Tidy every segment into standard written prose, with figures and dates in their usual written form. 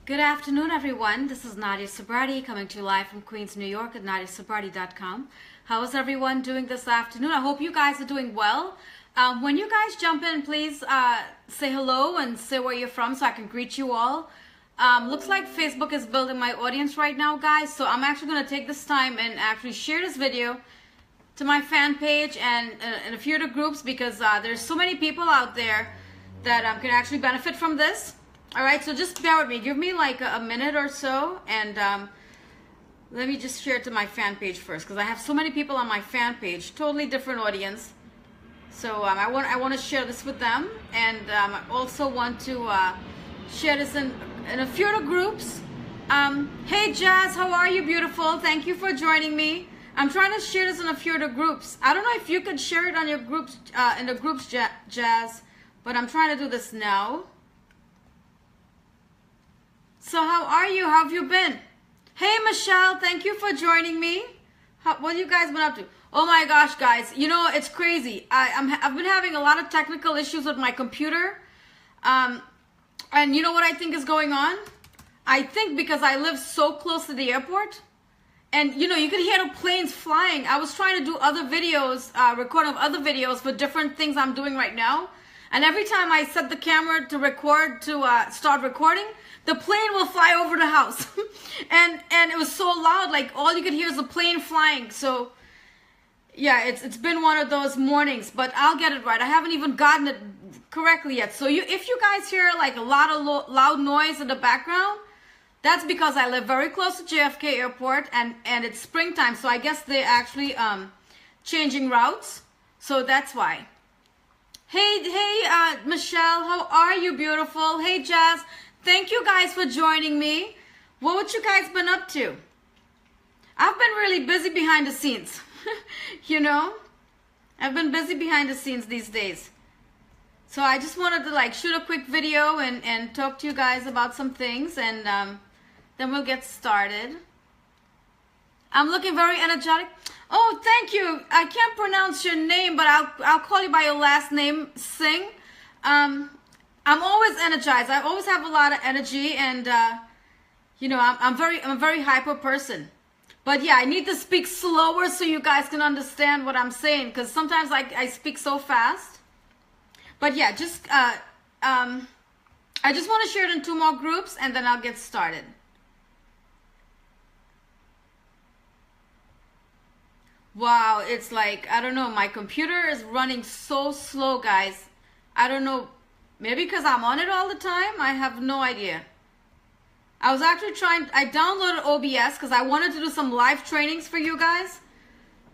Good afternoon, everyone. This is Nadia Sabrati coming to you live from Queens, New York at nadiasabrati.com. How is everyone doing this afternoon? I hope you guys are doing well. When you guys jump in, please say hello and say where you're from so I can greet you all. Looks like Facebook is building my audience right now, guys. So I'm actually going to take this time and actually share this video to my fan page and in a few other groups because there's so many people out there that can actually benefit from this. All right, so just bear with me. Give me like a minute or so, and let me just share it to my fan page first because I have so many people on my fan page, totally different audience. So I want to share this with them, and I also want to share this in a few other groups. Hey Jazz, how are you, beautiful? Thank you for joining me. I'm trying to share this in a few other groups. I don't know if you could share it on your groups, in the groups, Jazz, but I'm trying to do this now. So how are you? How have you been? Hey Michelle, thank you for joining me. What have you guys been up to? Oh my gosh, guys, you know, it's crazy. I've been having a lot of technical issues with my computer. And you know what I think is going on? I think because I live so close to the airport, and you know, you could hear the planes flying. I was trying to do other videos, recording other videos for different things I'm doing right now. And every time I set the camera to record, to start recording, the plane will fly over the house. and it was so loud, like all you could hear is the plane flying. So yeah, it's been one of those mornings, but I'll get it right. I haven't even gotten it correctly yet. So if you guys hear like a lot of loud noise in the background, that's because I live very close to JFK Airport and it's springtime. So I guess they're actually changing routes. So that's why. Hey, Michelle, how are you, beautiful? Hey, Jazz, thank you guys for joining me. What you guys been up to? I've been really busy behind the scenes, you know? I've been busy behind the scenes these days. So I just wanted to like shoot a quick video and talk to you guys about some things, and then we'll get started. I'm looking very energetic. Oh, thank you. I can't pronounce your name, but I'll call you by your last name, Singh. I'm always energized. I always have a lot of energy, and you know, I'm a very hyper person. But yeah, I need to speak slower so you guys can understand what I'm saying, because sometimes I speak so fast. But yeah, just I just want to share it in 2 more groups, and then I'll get started. Wow, it's like, I don't know, my computer is running so slow, guys. I don't know, maybe because I'm on it all the time? I have no idea. I was actually I downloaded OBS because I wanted to do some live trainings for you guys,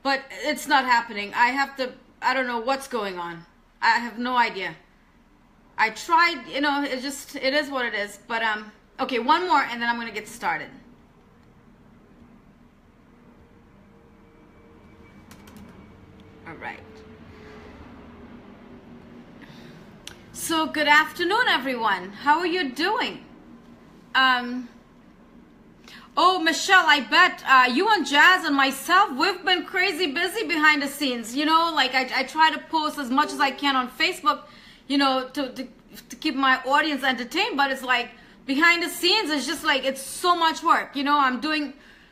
but it's not happening. I don't know what's going on. I have no idea. I tried, you know, it is what it is, but okay, one more and then I'm going to get started. All right. So good afternoon, everyone. How are you doing? Oh, Michelle, I bet you and Jazz and myself, we've been crazy busy behind the scenes. You know, like I try to post as much as I can on Facebook, you know, to keep my audience entertained. But it's like behind the scenes, it's just like it's so much work. You know,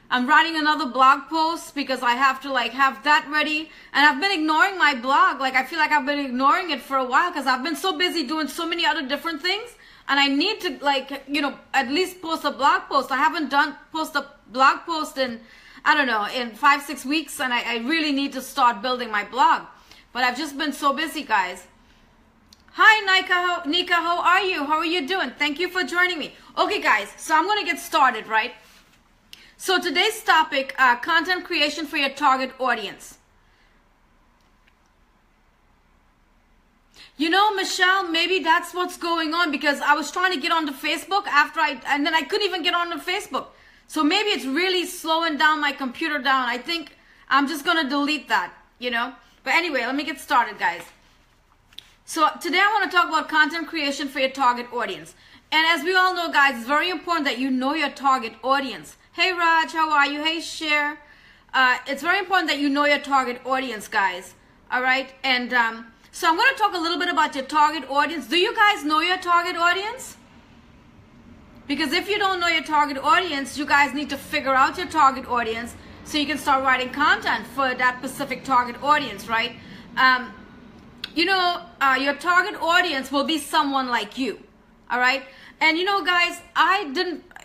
I'm writing another blog post because I have to like have that ready, and I've been ignoring my blog. Like I feel like I've been ignoring it for a while because I've been so busy doing so many other different things, and I need to like, you know, at least post a blog post. I haven't post a blog post in, I don't know, in 5-6 weeks, and I really need to start building my blog, but I've just been so busy, guys. Hi Nika, how are you? How are you doing? Thank you for joining me. Okay guys, so I'm gonna get started, right? So today's topic, content creation for your target audience. You know, Michelle, maybe that's what's going on because I was trying to get onto Facebook and then I couldn't even get onto Facebook. So maybe it's really slowing down my computer down. I think I'm just going to delete that, you know. But anyway, let me get started, guys. So today I want to talk about content creation for your target audience. And as we all know, guys, it's very important that you know your target audience. Hey Raj, how are you? Hey Cher. It's very important that you know your target audience, guys. All right, and so I'm going to talk a little bit about your target audience. Do you guys know your target audience? Because if you don't know your target audience, you guys need to figure out your target audience so you can start writing content for that specific target audience, right? Your target audience will be someone like you, all right? And guys, I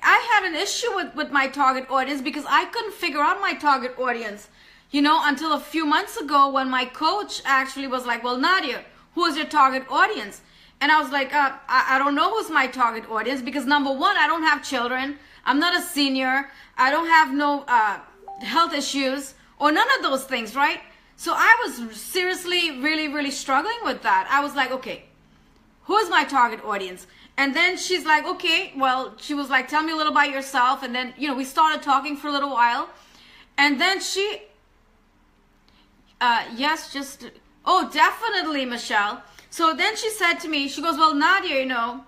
had an issue with my target audience because I couldn't figure out my target audience, until a few months ago when my coach actually was like, well, Nadia, who is your target audience? And I was like, I don't know who's my target audience because number one, I don't have children. I'm not a senior. I don't have no health issues or none of those things, right? So I was seriously really, really struggling with that. I was like, okay, who is my target audience? And then she's like, okay, well, she was like, tell me a little about yourself. And then, we started talking for a little while. And then she, definitely, Michelle. So then she said to me, she goes, well, Nadia,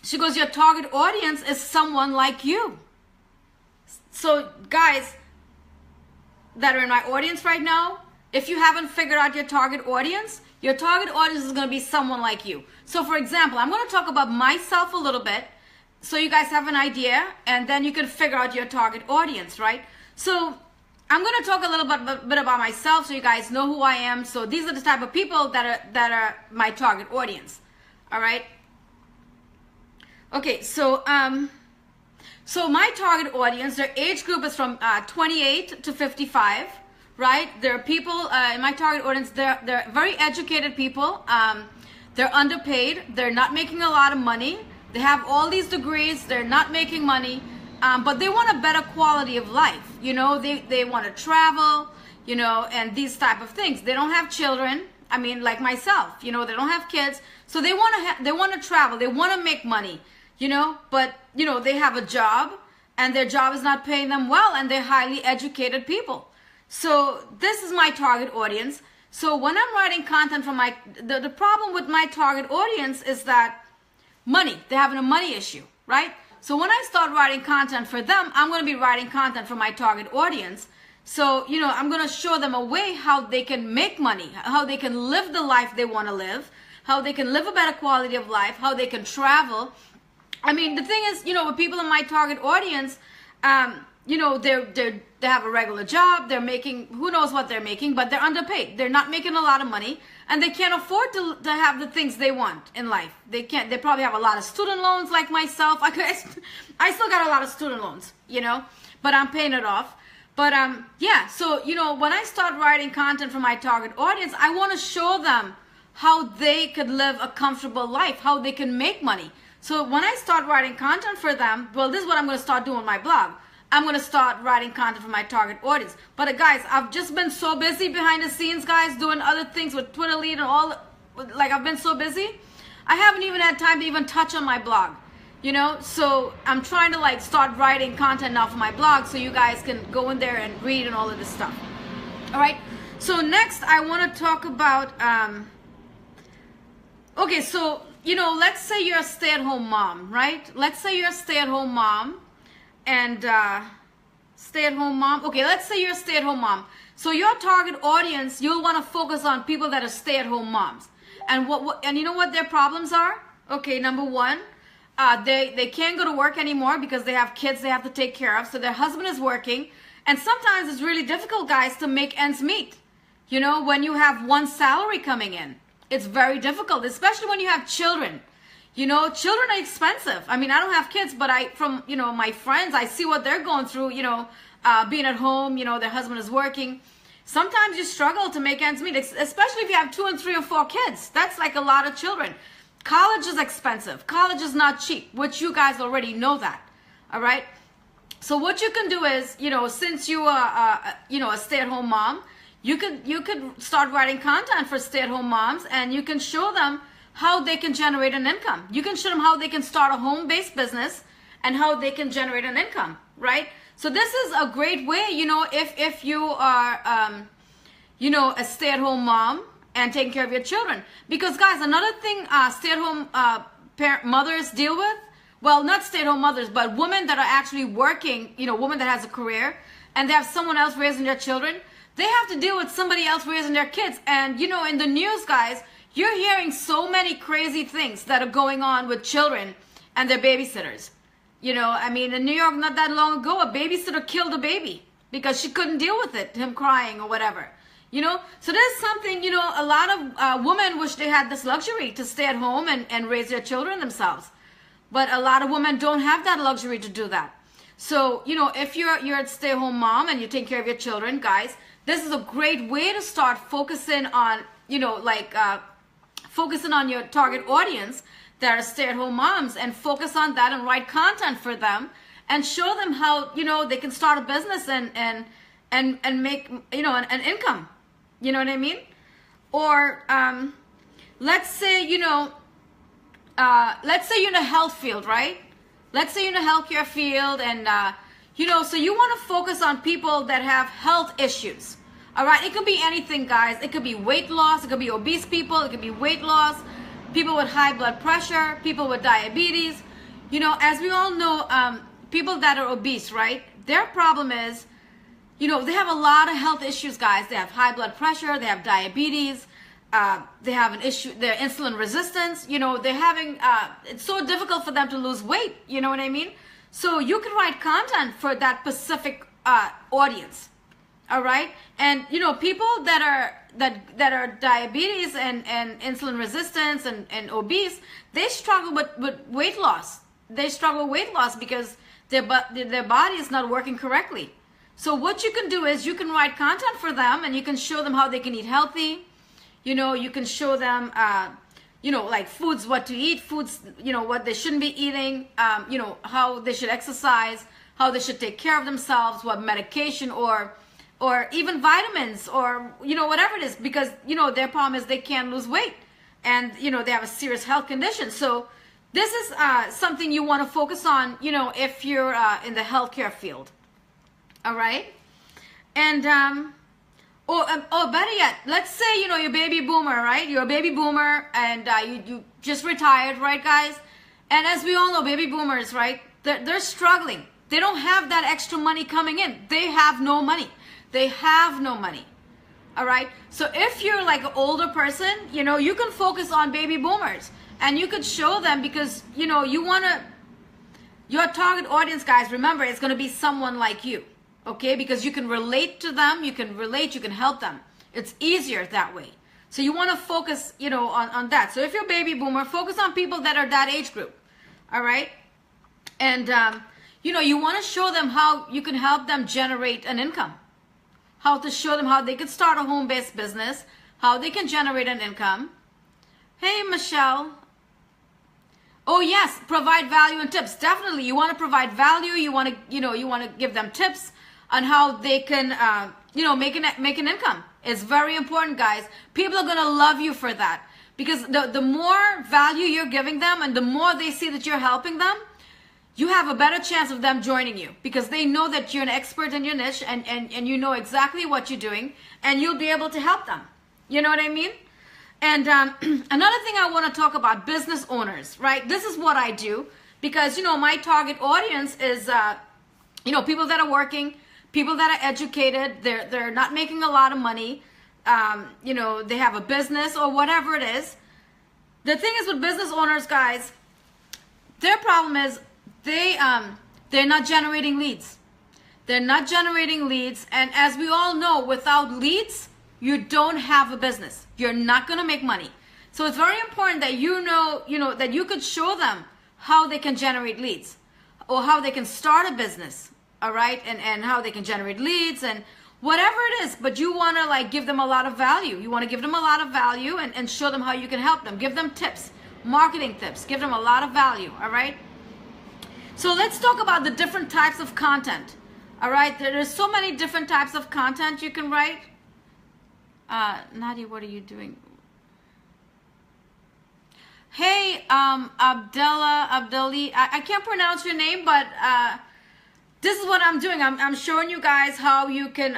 she goes, your target audience is someone like you. So guys that are in my audience right now, if you haven't figured out your target audience is going to be someone like you. So for example, I'm going to talk about myself a little bit so you guys have an idea and then you can figure out your target audience, right? So I'm going to talk a little bit about myself so you guys know who I am. So these are the type of people that are my target audience. All right. Okay. So my target audience, their age group is from 28 to 55, right? There are people in my target audience. They're very educated people. They're underpaid. They're not making a lot of money. They have all these degrees. They're not making money. But they want a better quality of life. They want to travel, and these type of things. They don't have children. I mean, like myself, they don't have kids. So they want to travel. They want to make money, but, they have a job and their job is not paying them well and they're highly educated people. So this is my target audience. So when I'm writing content for the problem with my target audience is that money, they're having a money issue, right? So when I start writing content for them, I'm going to be writing content for my target audience. So, I'm going to show them a way how they can make money, how they can live the life they want to live, how they can live a better quality of life, how they can travel. I mean, the thing is, with people in my target audience, they have a regular job, they're making, who knows what they're making, but they're underpaid. They're not making a lot of money and they can't afford to have the things they want in life. They probably have a lot of student loans like myself. I still got a lot of student loans, but I'm paying it off. But so, when I start writing content for my target audience, I want to show them how they could live a comfortable life, how they can make money. So when I start writing content for them, well, this is what I'm going to start doing on my blog. I'm going to start writing content for my target audience. But guys, I've just been so busy behind the scenes, guys, doing other things with Twitter Lead and all. Like, I've been so busy. I haven't even had time to even touch on my blog, So I'm trying to start writing content now for my blog so you guys can go in there and read and all of this stuff. All right. So next I want to talk about, okay, so, let's say you're a stay-at-home mom, right? Let's say you're a stay-at-home mom. And stay-at-home mom. Okay, let's say you're a stay-at-home mom. So your target audience, you'll want to focus on people that are stay-at-home moms. And and you know what their problems are? Okay, number one, they can't go to work anymore because they have kids they have to take care of. So their husband is working, and sometimes it's really difficult, guys, to make ends meet. When you have one salary coming in, it's very difficult, especially when you have children. Children are expensive. I mean, I don't have kids, but from my friends, I see what they're going through, being at home, their husband is working. Sometimes you struggle to make ends meet, especially if you have 2 and 3 or 4 kids. That's like a lot of children. College is expensive. College is not cheap, which you guys already know that. All right. So what you can do is, since you are, a stay-at-home mom, you could start writing content for stay-at-home moms, and you can show them how they can generate an income. You can show them how they can start a home-based business and how they can generate an income, right? So this is a great way, if you are, a stay-at-home mom and taking care of your children. Because guys, another thing stay-at-home mothers deal with, well, not stay-at-home mothers, but women that are actually working, women that has a career and they have someone else raising their children, they have to deal with somebody else raising their kids. And, in the news, guys, you're hearing so many crazy things that are going on with children and their babysitters. You know, I mean, in New York not that long ago, a babysitter killed a baby because she couldn't deal with it, him crying or whatever. You know, so there's something, you know, a lot of women wish they had this luxury to stay at home and raise their children themselves. But a lot of women don't have that luxury to do that. So, you know, if you're a stay-at-home mom and you take care of your children, guys, this is a great way to start focusing on, you know, like focusing on your target audience that are stay-at-home moms, and focus on that and write content for them and show them how, you know, they can start a business and make, you know, an income. You know what I mean? Or let's say, you know, let's say you're in a health field, right? Let's say you're in a healthcare field, and you know, so you want to focus on people that have health issues. All right, it could be anything, guys. It could be weight loss, it could be obese people, it could be weight loss, people with high blood pressure, people with diabetes. You know, as we all know, people that are obese, right? Their problem is, you know, they have a lot of health issues, guys. They have high blood pressure, they have diabetes, they have an issue, their insulin resistance. You know, they're having, it's so difficult for them to lose weight. You know what I mean? So you can write content for that specific audience. All right, and you know, people that are diabetes and insulin resistance and obese, they struggle with weight loss. They struggle with weight loss because their body is not working correctly. So what you can do is you can write content for them, and you can show them how they can eat healthy. You know, you can show them, you know, like foods, what to eat, foods, you know, what they shouldn't be eating, you know, how they should exercise, how they should take care of themselves, what medication or even vitamins, or, you know, whatever it is, because, you know, their problem is they can't lose weight, and, you know, they have a serious health condition. So this is something you want to focus on, you know, if you're in the healthcare field. All right. And better yet, let's say, you know, you're a baby boomer, right? You're a baby boomer, and you just retired, right, guys? And as we all know, baby boomers, right, they're struggling. They don't have that extra money coming in. They have no money. They have no money. All right. So if you're like an older person, you know, you can focus on baby boomers, and you could show them, because, you know, you want to, your target audience, guys, remember, it's going to be someone like you. Okay, because you can relate to them, you can help them. It's easier that way. So you want to focus, you know, on that. So if you're a baby boomer, focus on people that are that age group. All right. And, you know, you want to show them how you can help them generate an income. How to show them how they can start a home-based business, how they can generate an income. Hey, Michelle. Oh, yes, provide value and tips. Definitely. You want to provide value. You want to, you know, you want to give them tips on how they can, you know, make an income. It's very important, guys. People are going to love you for that, because the more value you're giving them, and the more they see that you're helping them, you have a better chance of them joining you, because they know that you're an expert in your niche, and you know exactly what you're doing, and you'll be able to help them. You know what I mean? And another thing I want to talk about, business owners, right? This is what I do, because, you know, my target audience is, you know, people that are working, people that are educated, they're not making a lot of money, you know, they have a business or whatever it is. The thing is with business owners, guys, their problem is they're not generating leads. They're not generating leads, and as we all know, without leads, you don't have a business. You're not going to make money. So it's very important that you know, that you could show them how they can generate leads, or how they can start a business. All right, and how they can generate leads and whatever it is, but you want to like give them a lot of value. You want to give them a lot of value and show them how you can help them. Give them tips, marketing tips, give them a lot of value. All right. So let's talk about the different types of content. All right, there's so many different types of content you can write. Nadia, what are you doing? Hey, Abdelli, I can't pronounce your name, but this is what I'm doing. I'm showing you guys how you can,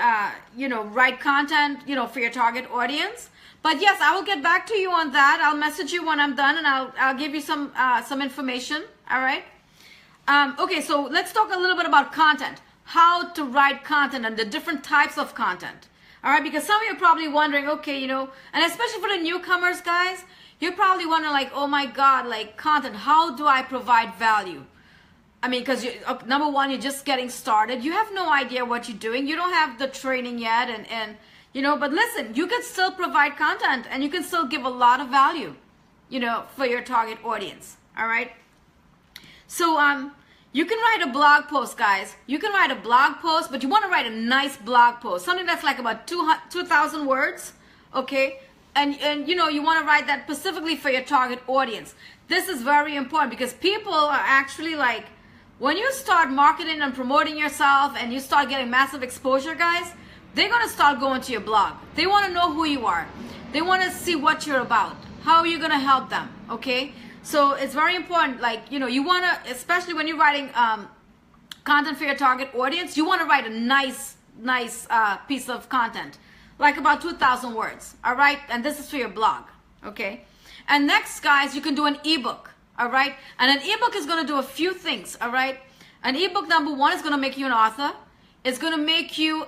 you know, write content, you know, for your target audience. But yes, I will get back to you on that. I'll message you when I'm done, and I'll give you some information. All right. Okay, so let's talk a little bit about content. How to write content and the different types of content. All right, because some of you are probably wondering, okay, you know, and especially for the newcomers, guys, you're probably wondering like, oh my God, like content, how do I provide value? I mean, because number one, you're just getting started. You have no idea what you're doing. You don't have the training yet, and you know. But listen, you can still provide content, and you can still give a lot of value, you know, for your target audience. All right. So you can write a blog post, guys. You can write a blog post, but you want to write a nice blog post, something that's like about 2,000 words, okay? And you know, you want to write that specifically for your target audience. This is very important because people are actually like, when you start marketing and promoting yourself and you start getting massive exposure, guys, they're going to start going to your blog. They want to know who you are. They want to see what you're about. How are you going to help them, okay? So it's very important, like, you know, you want to, especially when you're writing content for your target audience, you want to write a nice piece of content, like about 2,000 words, all right? And this is for your blog, okay? And next, guys, you can do an ebook, all right? And an ebook is going to do a few things, all right? An ebook, number one, is going to make you an author. It's going to make you,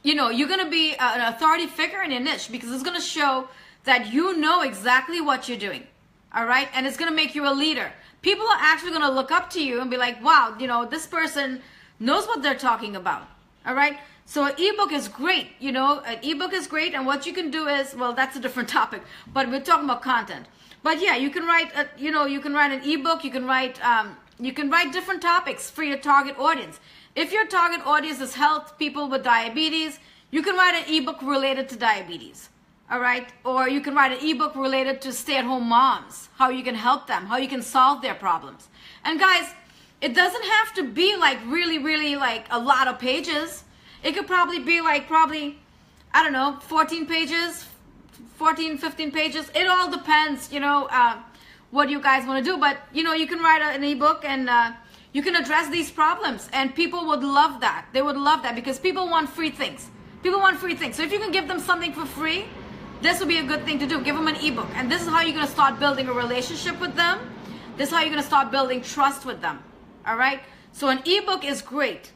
you know, you're going to be an authority figure in your niche because it's going to show that you know exactly what you're doing. All right, and it's going to make you a leader. People are actually going to look up to you and be like, wow, you know, this person knows what they're talking about. All right, so an ebook is great. You know, an ebook is great, and what you can do is, well, that's a different topic, but we're talking about content. But yeah, you can write, you know, you can write an ebook. You can write different topics for your target audience. If your target audience is health, people with diabetes, you can write an ebook related to diabetes. All right, or you can write an ebook related to stay-at-home moms, how you can help them, how you can solve their problems. And guys, it doesn't have to be like really like a lot of pages. It could probably be like I don't know, 14 pages, 14, 15 pages. It all depends, you know, what you guys want to do. But, you know, you can write an ebook and you can address these problems, and people would love that. They would love that because people want free things. People want free things. So if you can give them something for free, this would be a good thing to do. Give them an ebook. And this is how you're going to start building a relationship with them. This is how you're going to start building trust with them. All right? So an ebook is great.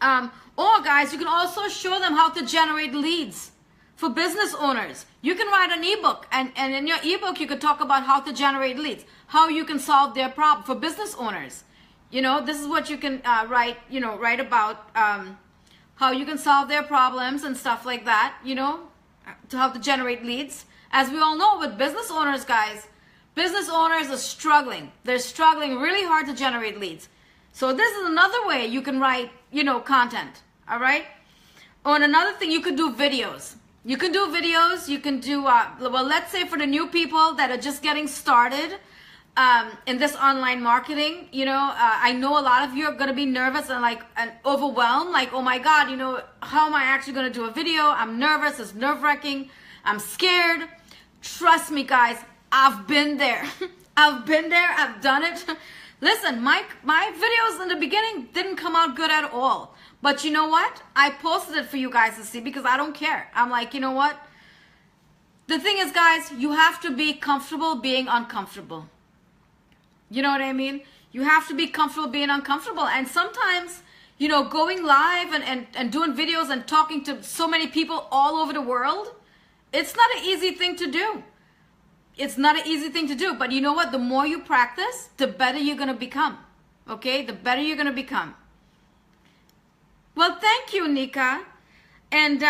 Or guys, you can also show them how to generate leads for business owners. You can write an ebook. And in your ebook, you could talk about how to generate leads. How you can solve their problem for business owners. You know, this is what you can write about how you can solve their problems and stuff like that, you know. To how to generate leads. As we all know, with business owners, guys, business owners are struggling. They're struggling really hard to generate leads. So this is another way you can write, you know, content. All right. On another thing, you could do videos. You can do videos. You can do, well, let's say for the new people that are just getting started in this online marketing, you know, I know a lot of you are going to be nervous and overwhelmed, like, oh my God, you know, how am I actually going to do a video? I'm nervous. It's nerve-wracking. I'm scared. Trust me, guys, I've been there. I've been there. I've done it. Listen, my videos in the beginning didn't come out good at all. But you know what? I posted it for you guys to see because I don't care. I'm like, you know what? The thing is, guys, you have to be comfortable being uncomfortable. You know what I mean? You have to be comfortable being uncomfortable. And sometimes, you know, going live and doing videos and talking to so many people all over the world, it's not an easy thing to do. It's not an easy thing to do. But you know what? The more you practice, the better you're going to become. Okay? The better you're going to become. Well, thank you, Nika. And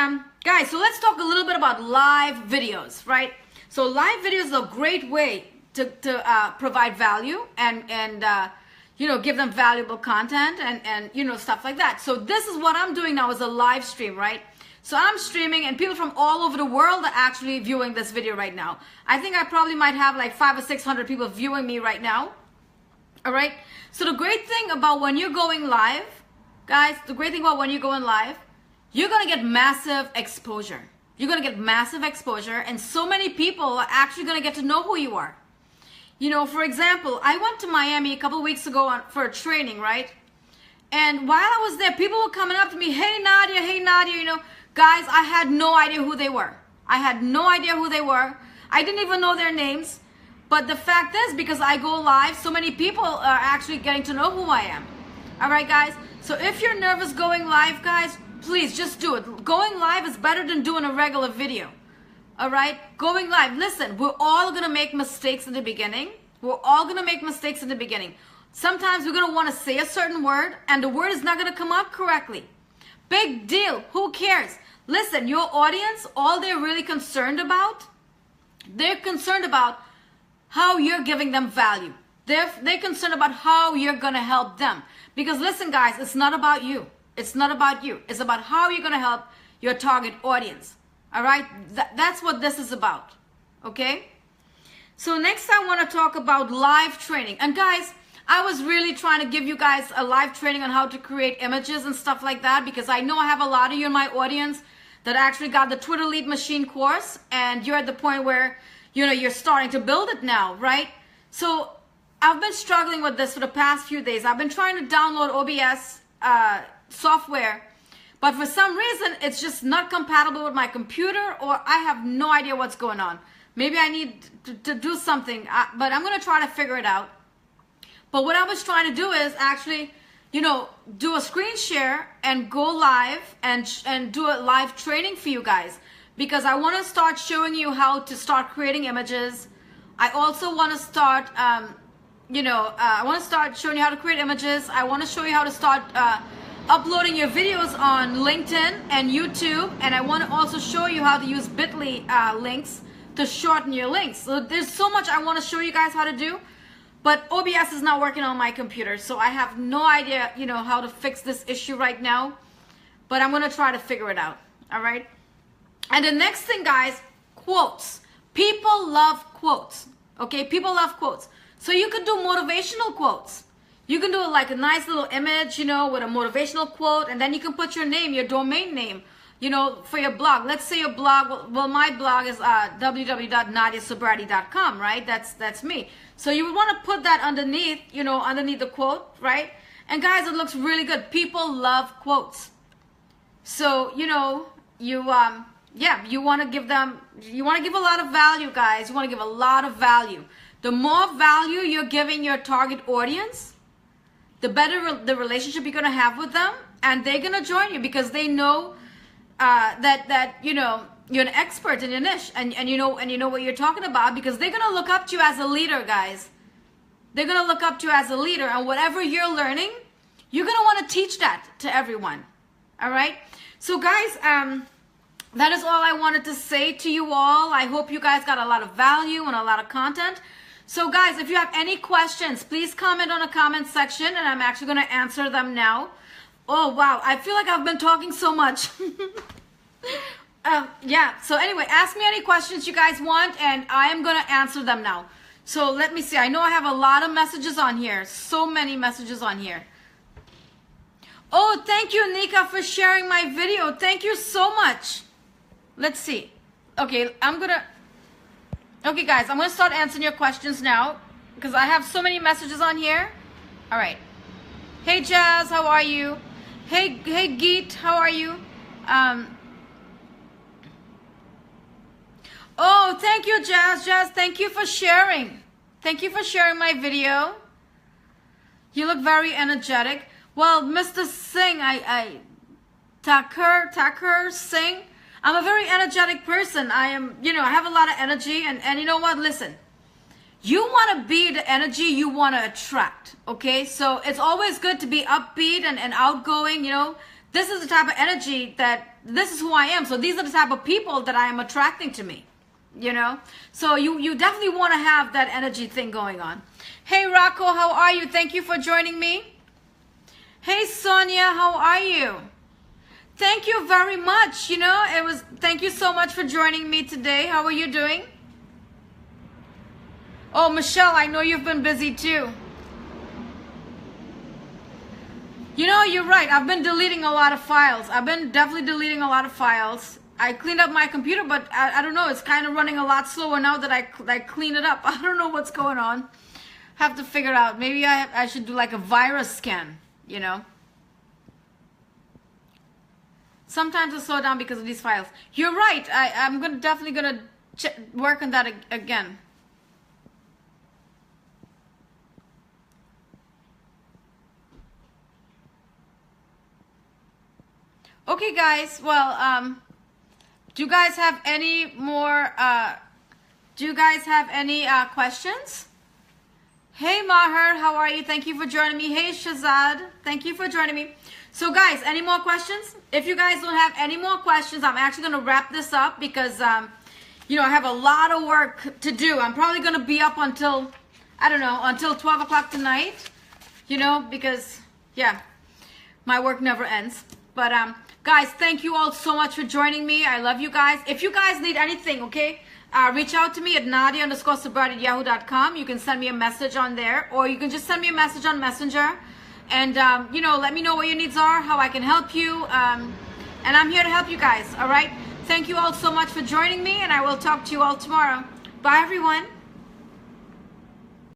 guys, so let's talk a little bit about live videos, right? So live videos is a great way to provide value and you know, give them valuable content and you know, stuff like that. So this is what I'm doing now is a live stream, right? So I'm streaming and people from all over the world are actually viewing this video right now. I think I probably might have like 500 or 600 people viewing me right now. All right. So the great thing about when you're going live, guys, the great thing about when you're going live, you're going to get massive exposure. You're going to get massive exposure and so many people are actually going to get to know who you are. You know, for example, I went to Miami a couple weeks ago for a training, right? And while I was there, people were coming up to me, hey Nadia, you know. Guys, I had no idea who they were. I had no idea who they were. I didn't even know their names. But the fact is, because I go live, so many people are actually getting to know who I am. All right, guys? So if you're nervous going live, guys, please just do it. Going live is better than doing a regular video. All right, going live. Listen, we're all going to make mistakes in the beginning. We're all going to make mistakes in the beginning. Sometimes we're going to want to say a certain word and the word is not going to come out correctly. Big deal. Who cares? Listen, your audience, all they're really concerned about, they're concerned about how you're giving them value. They're concerned about how you're going to help them. Because listen, guys, it's not about you. It's not about you. It's about how you're going to help your target audience. All right? That's what this is about. Okay? So next I want to talk about live training. And guys, I was really trying to give you guys a live training on how to create images and stuff like that, because I know I have a lot of you in my audience that actually got the Twitter Lead Machine course, and you're at the point where, you know, you're starting to build it now, right? So I've been struggling with this for the past few days. I've been trying to download OBS software, but for some reason it's just not compatible with my computer, or I have no idea what's going on. Maybe I need to do something, but I'm going to try to figure it out. But what I was trying to do is actually, you know, do a screen share and go live and do a live training for you guys, because I want to start showing you how to start creating images. I also want to start, I want to start showing you how to create images. I want to show you how to start uploading your videos on LinkedIn and YouTube, and I want to also show you how to use Bitly links to shorten your links. So there's so much I want to show you guys how to do. But OBS is not working on my computer, so I have no idea, you know, how to fix this issue right now. But I'm going to try to figure it out, all right? And the next thing, guys, quotes. People love quotes, okay? People love quotes. So you could do motivational quotes. You can do like a nice little image, you know, with a motivational quote, and then you can put your name, your domain name, you know, for your blog. Let's say your blog, well, my blog is www.nadiasobrati.com, right? That's me. So you would want to put that underneath, you know, underneath the quote, right? And guys, it looks really good. People love quotes. So, you know, you want to give them, you want to give a lot of value, guys. You want to give a lot of value. The more value you're giving your target audience, the better the relationship you're going to have with them, and they're going to join you because they know that you know, you're an expert in your niche, and you know what you're talking about, because they're gonna look up to you as a leader, guys. They're gonna look up to you as a leader, and whatever you're learning, you're gonna want to teach that to everyone. All right. So guys, that is all I wanted to say to you all. I hope you guys got a lot of value and a lot of content. So guys, if you have any questions, please comment on the comment section, and I'm actually gonna answer them now. Oh wow, I feel like I've been talking so much. Yeah, so anyway, ask me any questions you guys want, and I am going to answer them now. So let me see. I know I have a lot of messages on here. So many messages on here. Oh, thank you, Nika, for sharing my video. Thank you so much. Let's see. Okay, okay, guys, I'm going to start answering your questions now because I have so many messages on here. All right. Hey, Jazz, how are you? Hey, Geet, how are you? Oh, thank you, Jazz. Jazz, thank you for sharing. Thank you for sharing my video. You look very energetic. Well, Mr. Singh, Thakur Singh, I'm a very energetic person. I am, you know, I have a lot of energy, and you know what? Listen, you want to be the energy you want to attract, okay? So it's always good to be upbeat and outgoing, you know. This is the type of energy this is who I am. So these are the type of people that I am attracting to me. You know, so you definitely want to have that energy thing going on. Hey, Rocco, how are you? Thank you for joining me. Hey, Sonia, how are you? Thank you very much. You know, thank you so much for joining me today. How are you doing? Oh, Michelle, I know you've been busy too. You know, you're right. I've been deleting a lot of files. I've been definitely deleting a lot of files. I cleaned up my computer, but I don't know. It's kind of running a lot slower now that I clean it up. I don't know what's going on. Have to figure it out. Maybe I should do like a virus scan, you know. Sometimes it'll slow down because of these files. You're right. I'm definitely going to work on that again. Okay, guys. Well, do you guys have any more, questions? Hey Maher, how are you? Thank you for joining me. Hey Shazad, thank you for joining me. So guys, any more questions? If you guys don't have any more questions, I'm actually going to wrap this up because, you know, I have a lot of work to do. I'm probably going to be up until, I don't know, until 12 o'clock tonight, you know, because, yeah, my work never ends. But, guys, thank you all so much for joining me. I love you guys. If you guys need anything, okay, reach out to me at nadia_sabrat@yahoo.com. You can send me a message on there, or you can just send me a message on Messenger. And, you know, let me know what your needs are, how I can help you. And I'm here to help you guys, all right? Thank you all so much for joining me, and I will talk to you all tomorrow. Bye, everyone.